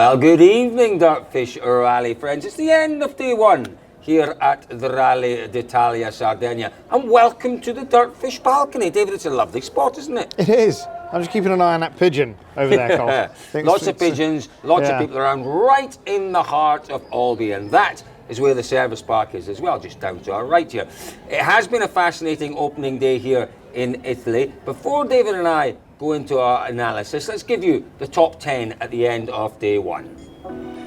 Well, good evening, DirtFish Rally friends. It's the end of day one here at the Rally Italia Sardegna. And welcome to the DirtFish balcony. David, it's a lovely spot, isn't it? It is. I'm just keeping an eye on that pigeon over there, Colin. Lots of pigeons, lots of people around, right in the heart of Albi. And that is where the service park is as well, just down to our right here. It has been a fascinating opening day here in Italy. Before David and I go into our analysis, let's give you the top 10 at the end of day one.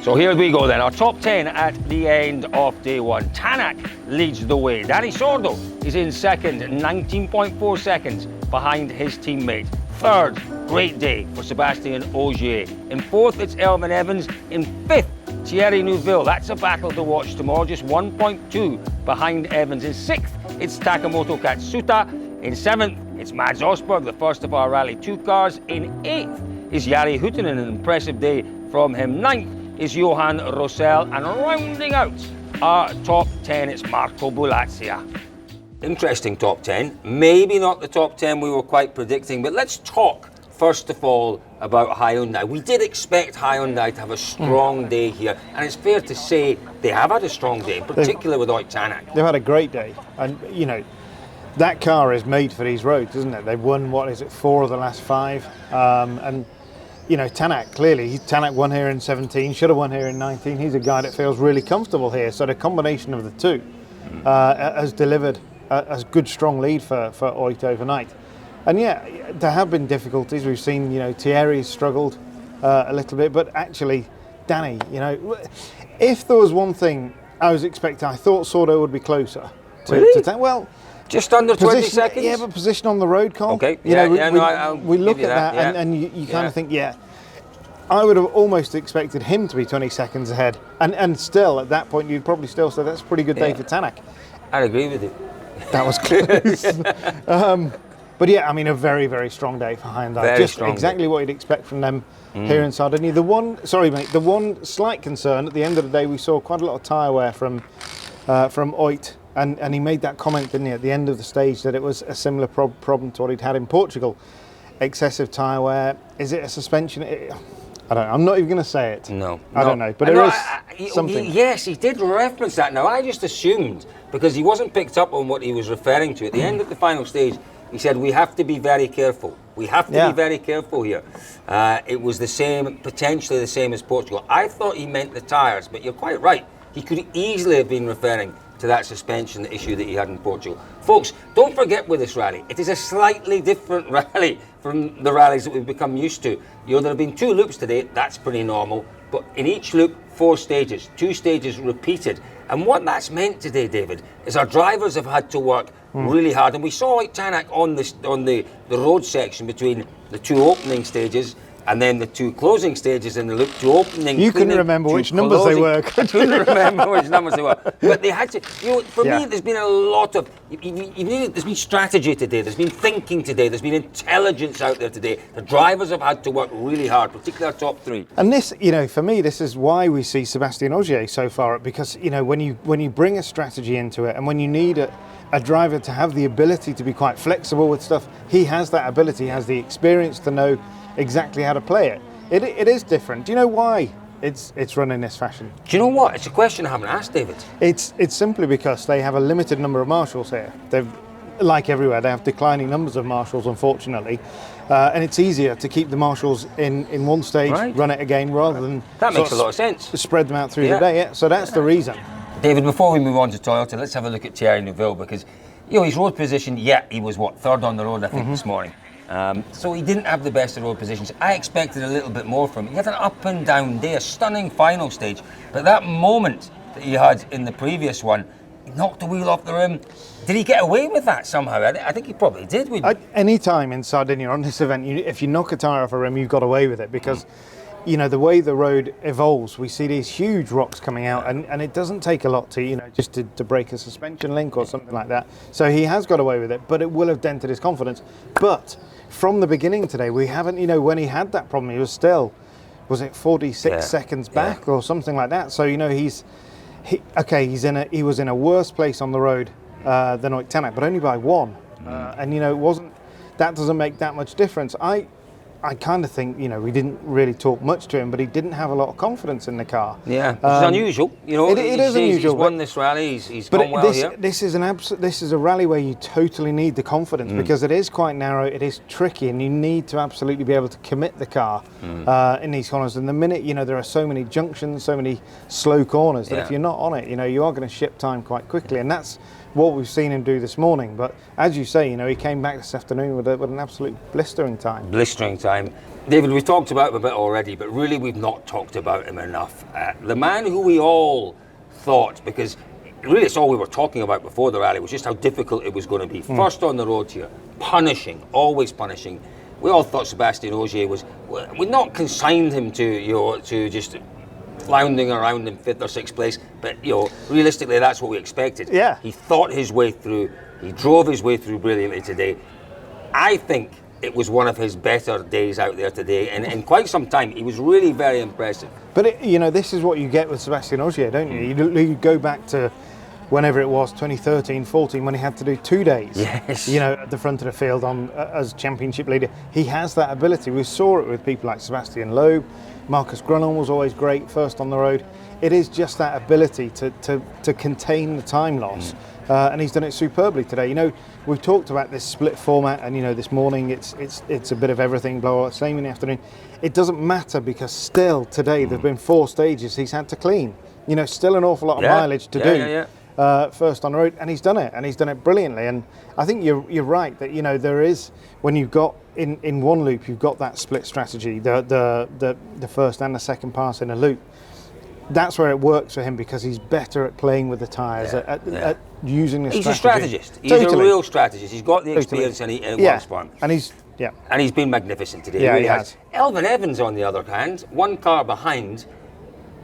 So here we go then, our top 10 at the end of day one. Tanak leads the way. Danny Sordo is in second, 19.4 seconds behind his teammate. Third, great day for Sebastian Ogier. In fourth, it's Elvin Evans. In fifth, Thierry Neuville. That's a battle to watch tomorrow, just 1.2 behind Evans. In sixth, it's Takamoto Katsuta. In seventh, it's Mads Osberg, the first of our Rally 2 cars. In eighth is Jari Huttinen, an impressive day from him. Ninth is Johan Rosell, and rounding out our top 10, it's Marco Bulazia. Interesting top 10. Maybe not the top 10 we were quite predicting, but let's talk first of all about Hyundai. We did expect Hyundai to have a strong day here, and it's fair to say they have had a strong day, in particular with Ott Tanak. They've had a great day, and you know, that car is made for these roads, isn't it? They've won, what is it, 4 of the last 5, and you know, Tanak, clearly, Tanak won here in 17, should have won here in 19. He's a guy that feels really comfortable here. So the combination of the two has delivered a good, strong lead for Ott overnight. And yeah, there have been difficulties. We've seen, you know, Thierry's struggled a little bit, but actually, Danny, you know, if there was one thing I was expecting, I thought Sordo would be closer to Tanak. Well, just under 20 seconds? Yeah, but position on the road, Colin. Okay, we look at that and you kind of think, yeah, I would have almost expected him to be 20 seconds ahead. And still, at that point, you'd probably still say that's a pretty good day for Tanak. I'd agree with you. That was close. But yeah, I mean, a very, very strong day for Hyundai. Just exactly what you'd expect from them here in Sardinia. The one slight concern, at the end of the day, we saw quite a lot of tyre wear from Ott. And he made that comment, didn't he, at the end of the stage, that it was a similar problem to what he'd had in Portugal. Excessive tyre wear. Is it a suspension? I don't know. I'm not even going to say it. No. I don't know. But there is something. Yes, he did reference that. Now, I just assumed, because he wasn't picked up on what he was referring to. At the end of the final stage, he said, we have to be very careful. We have to be very careful here. It was the same, potentially the same as Portugal. I thought he meant the tyres, but you're quite right. He could easily have been referring to that suspension issue that he had in Portugal. Folks, don't forget with this rally, it is a slightly different rally from the rallies that we've become used to. You know, there have been 2 loops today, that's pretty normal, but in each loop, 4 stages, 2 stages repeated. And what that's meant today, David, is our drivers have had to work really hard. And we saw like Tanak on the road section between the 2 opening stages and then the 2 closing stages in the loop, 2 opening. You couldn't remember which numbers they were. I couldn't remember which numbers they were. But they had to, you know, for me, there's been a lot of, there's been strategy today, there's been thinking today, there's been intelligence out there today. The drivers have had to work really hard, particularly our top 3. And this, you know, for me, this is why we see Sebastian Ogier so far, because, you know, when you bring a strategy into it and when you need a driver to have the ability to be quite flexible with stuff, he has that ability, he has the experience to know exactly how to play it. It is different. Do you know why it's run in this fashion? Do you know what? It's a question I haven't asked, David. It's simply because they have a limited number of marshals here. They've, like everywhere, they have declining numbers of marshals, unfortunately, and it's easier to keep the marshals in one stage, run it again, rather than that makes a lot of sense. Spread them out through the day. Yeah, so that's the reason. David, before we move on to Toyota, let's have a look at Thierry Neuville, because you know his road position. Yeah, he was what, 3rd on the road, I think, this morning. So he didn't have the best of road positions. I expected a little bit more from him. He had an up and down day, a stunning final stage. But that moment that he had in the previous one, he knocked the wheel off the rim. Did he get away with that somehow? I think he probably did. Any time in Sardinia on this event, if you knock a tyre off a rim, you've got away with it, because you know, the way the road evolves, we see these huge rocks coming out, and it doesn't take a lot to, you know, just to break a suspension link or something like that. So he has got away with it, but it will have dented his confidence. But from the beginning today, we haven't, you know, when he had that problem, he was still, was it 46 seconds back or something like that? So, you know, he was in a worse place on the road than Ott Tanak, but only by 1. And, you know, that doesn't make that much difference. I kind of think, we didn't really talk much to him, but he didn't have a lot of confidence in the car. Yeah, which is unusual. It is unusual. He's won this rally. He's gone well here. This is a rally where you totally need the confidence because it is quite narrow, it is tricky, and you need to absolutely be able to commit the car in these corners. And the minute, there are so many junctions, so many slow corners that if you're not on it, you are going to ship time quite quickly. And that's what we've seen him do this morning. But as you say, he came back this afternoon with an absolute blistering time. David, we've talked about him a bit already, but really we've not talked about him enough. The man who we all thought, because really it's all we were talking about before the rally, was just how difficult it was going to be. First on the road here, punishing, always punishing. We all thought Sébastien Ogier we'd not consigned him to just floundering around in 5th or 6th place, but realistically that's what we expected. Yeah. He thought his way through, he drove his way through brilliantly today. I think it was one of his better days out there today, and in quite some time he was really very impressive. But this is what you get with Sébastien Ogier, don't you? You go back to whenever it was, 2013, 14, when he had to do 2 days. Yes. At the front of the field as championship leader. He has that ability. We saw it with people like Sebastian Loeb. Marcus Grunwald was always great, first on the road. It is just that ability to contain the time loss. And he's done it superbly today. We've talked about this split format, and this morning it's a bit of everything, blah, blah, same in the afternoon. It doesn't matter because still today there've been 4 stages he's had to clean. Still an awful lot of mileage to do. First on the road, and he's done it brilliantly. And I think you're right that there is, when you've got in one loop you've got that split strategy, the first and the second pass in a loop. That's where it works for him because he's better at playing with the tyres, at using the strategy. He's a strategist. He's a real strategist. He's got the experience and it works for him. And he's been magnificent today. Yeah, he really has. Elvin Evans, on the other hand, 1 car behind,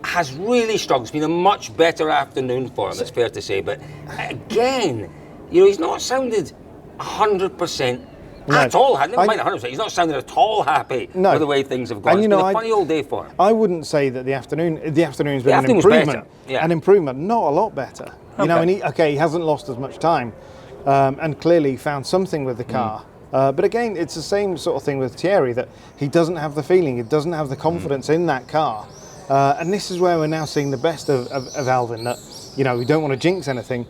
has really struggled. It's been a much better afternoon for him, it's fair to say. But again, he's not sounded 100% at all. Never mind 100%. He's not sounding at all happy with the way things have gone. It's been a funny old day for him. I wouldn't say that the afternoon's been an improvement. An improvement, not a lot better. He hasn't lost as much time, and clearly found something with the car. But again, it's the same sort of thing with Thierry, that he doesn't have the feeling, he doesn't have the confidence in that car. And this is where we're now seeing the best of Alvin, that, we don't want to jinx anything,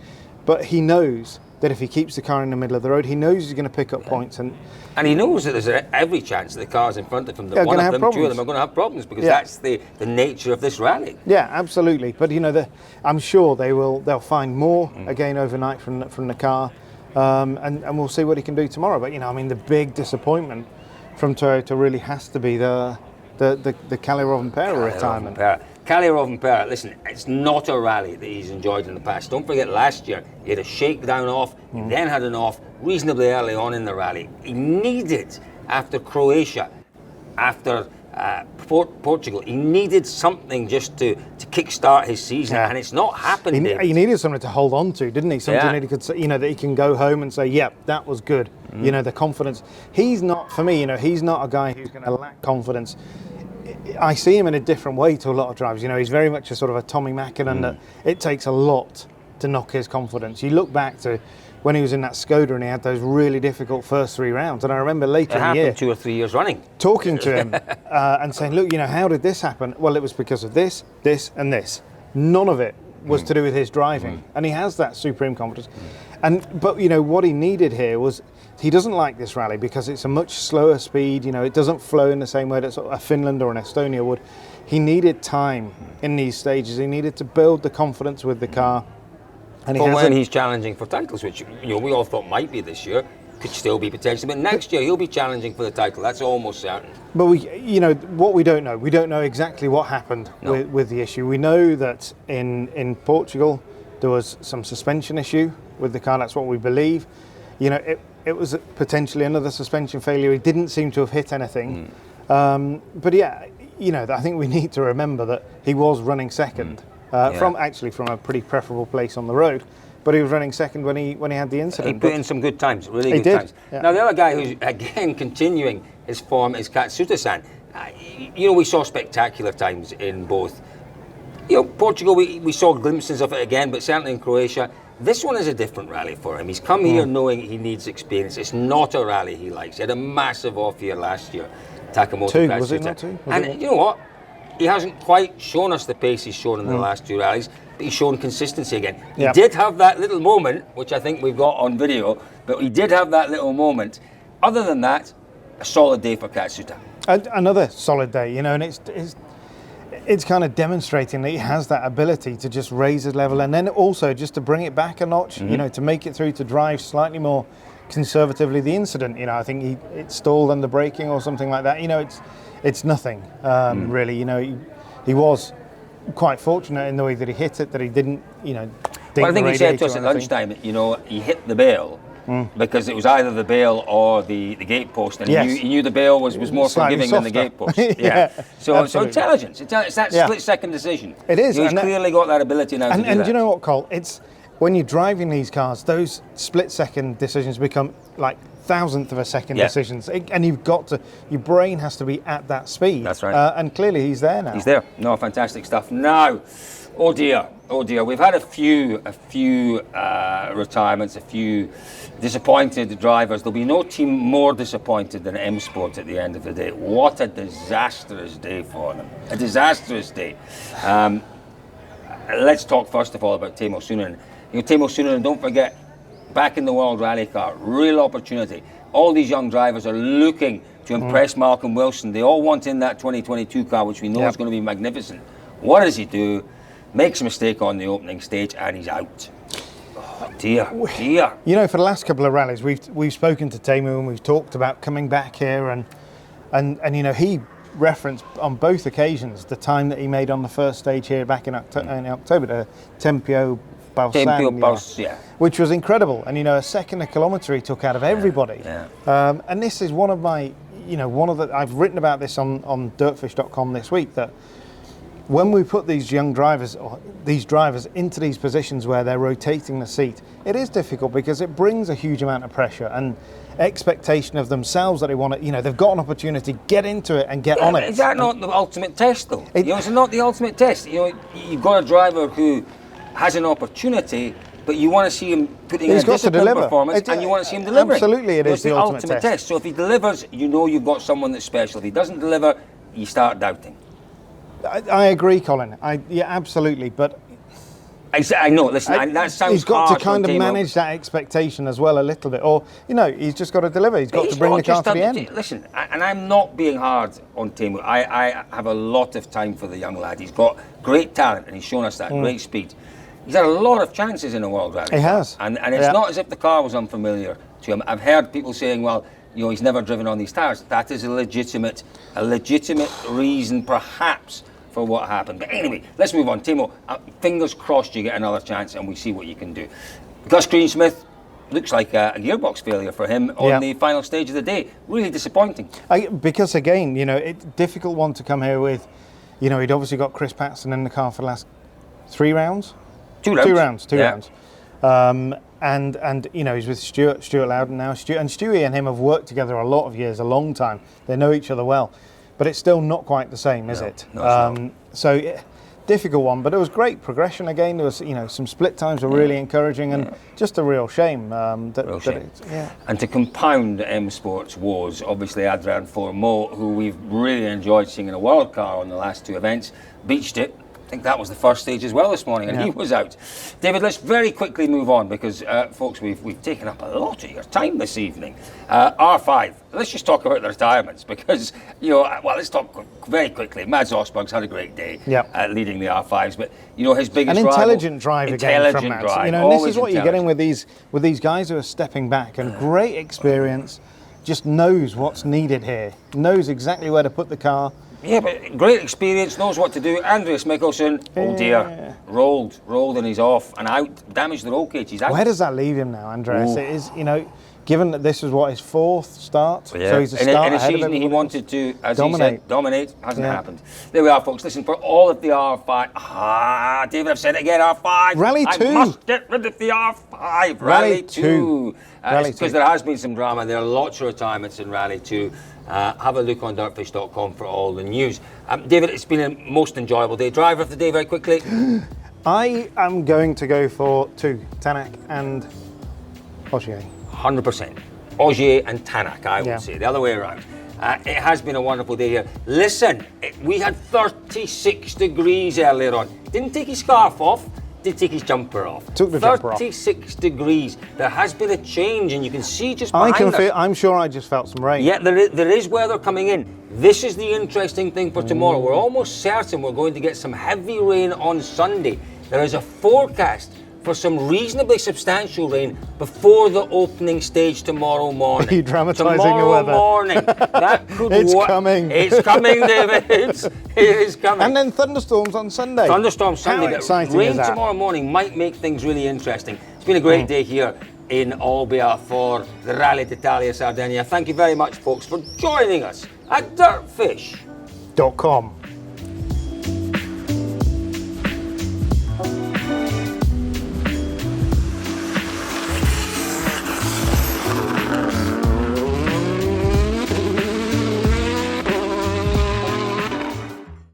but he knows that if he keeps the car in the middle of the road, he knows he's going to pick up points. And he knows that there's every chance that the cars in front of him, that one of them, 2 of them are going to have problems, because that's the nature of this rally. Yeah, absolutely. But, I'm sure they'll find more again overnight from the car, and we'll see what he can do tomorrow. But, the big disappointment from Toyota really has to be the Kalle Rovanperä retirement. Kalle Rovanperä, listen, it's not a rally that he's enjoyed in the past. Don't forget, last year he had a shakedown off, he then had an off reasonably early on in the rally. He needed, after Croatia, after Portugal, he needed something just to kickstart his season, and it's not happened. He needed something to hold on to, didn't he? Something that he could, that he can go home and say, "Yep, that was good." The confidence. He's not, for me, he's not a guy who's going to lack confidence. I see him in a different way to a lot of drivers. He's very much a sort of a Tommy Mäkinen that it takes a lot to knock his confidence. You look back to when he was in that Skoda and he had those really difficult first 3 rounds. And I remember later in the year, 2 or 3 years running, talking to him and saying, "Look, how did this happen?" Well, it was because of this, this, and this. None of it was to do with his driving, and he has that supreme confidence. But what he needed here was, he doesn't like this rally because it's a much slower speed. It doesn't flow in the same way that sort of a Finland or an Estonia would. He needed time in these stages. He needed to build the confidence with the car. And when he's challenging for titles, which we all thought might be this year, could still be potentially, but next year he'll be challenging for the title. That's almost certain. But what we don't know exactly what happened with the issue. We know that in Portugal there was some suspension issue with the car. That's what we believe. It was potentially another suspension failure. He didn't seem to have hit anything. But I think we need to remember that he was running second from a pretty preferable place on the road. But he was running second when he had the incident. He put in some good times, really good times. Yeah. Now the other guy who's again continuing his form is Katsuta-san. We saw spectacular times in both. Portugal, we saw glimpses of it again, but certainly in Croatia. This one is a different rally for him. He's come here knowing he needs experience. It's not a rally he likes. He had a massive off year last year, Takamoto. 2, was it not 2? And you know what? He hasn't quite shown us the pace he's shown in the last 2 rallies, but he's shown consistency again. He did have that little moment, which I think we've got on video, but he did have that little moment. Other than that, a solid day for Katsuta. Another solid day, you know, and it's kind of demonstrating that he has that ability to just raise his level, and then also just to bring it back a notch, you know, to make it through, to drive slightly more conservatively. The incident, you know, I think it stalled under braking or something like that. You know, it's nothing really. You know, he was quite fortunate in the way that he hit it, that he didn't, you know. Well, I think he said to us at lunchtime, you know, he hit the bail. Because it was either the bail or the gate post, and he knew the bail was more slightly forgiving softer than the gate post. So intelligence. It's that split-second decision. It is. He's clearly got that ability now to do that. And you know what, Cole? It's when you're driving these cars, those split-second decisions become like thousandth of a second decisions, and you've got to. Your brain has to be at that speed. That's right. And clearly, he's there now. He's there. No, fantastic stuff. Now, oh dear. We've had a few retirements, a few disappointed drivers. There'll be no team more disappointed than M Sport at the end of the day. What a disastrous day for them. A disastrous day. Let's talk first of all about Teemu Sunen. You know, Teemu Sunen, don't forget, back in the World Rally Car, real opportunity. All these young drivers are looking to impress Malcolm Wilson. They all want in that 2022 car, which we know is going to be magnificent. What does he do? Makes a mistake on the opening stage and he's out. Oh dear. You know, for the last couple of rallies, we've spoken to Teemu and we've talked about coming back here, and you know, he referenced on both occasions the time that he made on the first stage here back in October, the Tempio Balsan, which was incredible. And you know, a second a kilometre he took out of everybody. And this is one of my, you know, I've written about this on DirtFish.com this week, that when we put these young drivers, or these drivers, into these positions where they're rotating the seat, it is difficult because it brings a huge amount of pressure and expectation of themselves that they want to, you know, they've got an opportunity, get into it and get on it. Is that not the ultimate test, though? You know, it's not the ultimate test. You know, you've got a driver who has an opportunity, but you want to see him putting in a disciplined performance, and you want to see him delivering. Absolutely, it is the ultimate test. So if he delivers, you know you've got someone that's special. If he doesn't deliver, you start doubting. I agree, Colin. Yeah, absolutely. But I know. Listen, that sounds. He's got to kind of manage that expectation as well a little bit, or you know, he's just got to deliver. He's got to bring the car to the end. Listen, and I'm not being hard on Teemu. I have a lot of time for the young lad. He's got great talent, and he's shown us that great speed. He's had a lot of chances in the World Rally. He has, and it's not as if the car was unfamiliar to him. I've heard people saying, well, you know, he's never driven on these tires. That is a legitimate reason, perhaps, for what happened. But anyway, let's move on. Teemu, fingers crossed you get another chance and we see what you can do. Gus Greensmith, looks like a gearbox failure for him on the final stage of the day. Really disappointing. Because again, you know, it's a difficult one to come here with. You know, he'd obviously got Chris Patterson in the car for the last 3 rounds? 2 rounds. 2 rounds. And you know, he's with Stuart Loudon now. Stewie and him have worked together a lot of years, a long time. They know each other well. But it's still not quite the same, is it? No, so difficult one, but it was great progression again. There was, you know, some split times were really encouraging, and just a real shame. And to compound M Sport's woes, obviously Adrian Fourmeau, who we've really enjoyed seeing in a world car on the last 2 events, beached it. I think that was the first stage as well this morning, and he was out. David, let's very quickly move on because, folks, we've taken up a lot of your time this evening. R5, let's just talk about the retirements because, you know, well, let's talk very quickly. Mads Osberg's had a great day leading the R5s, but, you know, his biggest rival... An intelligent drive again from Mads. You know, and this is what you're getting with these guys who are stepping back, and great experience, just knows what's needed here, knows exactly where to put the car. Yeah, but great experience, knows what to do. Andreas Mikkelsen, oh dear, rolled and he's off and out, damaged the roll cage, he's out. Where does that leave him now, Andreas? It is, you know, given that this was what, his 4th start, so he's a start in a season he wanted to, as he said, dominate, hasn't happened. There we are, folks. Listen, for all of the R5, David, I've said it again, R5. Rally 2. I must get rid of the R5. Rally 2. Because there has been some drama. There are lots of retirements in Rally 2. Have a look on dirtfish.com for all the news. David, it's been a most enjoyable day. Driver of the day, very quickly. I am going to go for 2, Tanak and Ogier. 100%. Ogier and Tanak, I would say, the other way around. It has been a wonderful day here. Listen, we had 36 degrees earlier on. Didn't take his scarf off, did take his jumper off. Took the jumper off. 36 degrees. There has been a change, and you can see just behind us. I'm sure I just felt some rain. Yeah, there is weather coming in. This is the interesting thing for tomorrow. We're almost certain we're going to get some heavy rain on Sunday. There is a forecast for some reasonably substantial rain before the opening stage tomorrow morning. Are you dramatising the tomorrow weather? Morning. That could It's coming. It's coming, David. It is coming. And then thunderstorms on Sunday. Thunderstorms Sunday. How exciting rain is that? tomorrow morning might make things really interesting. It's been a great day here in Olbia for the Rally Italia Sardegna. Thank you very much, folks, for joining us at DirtFish. .com.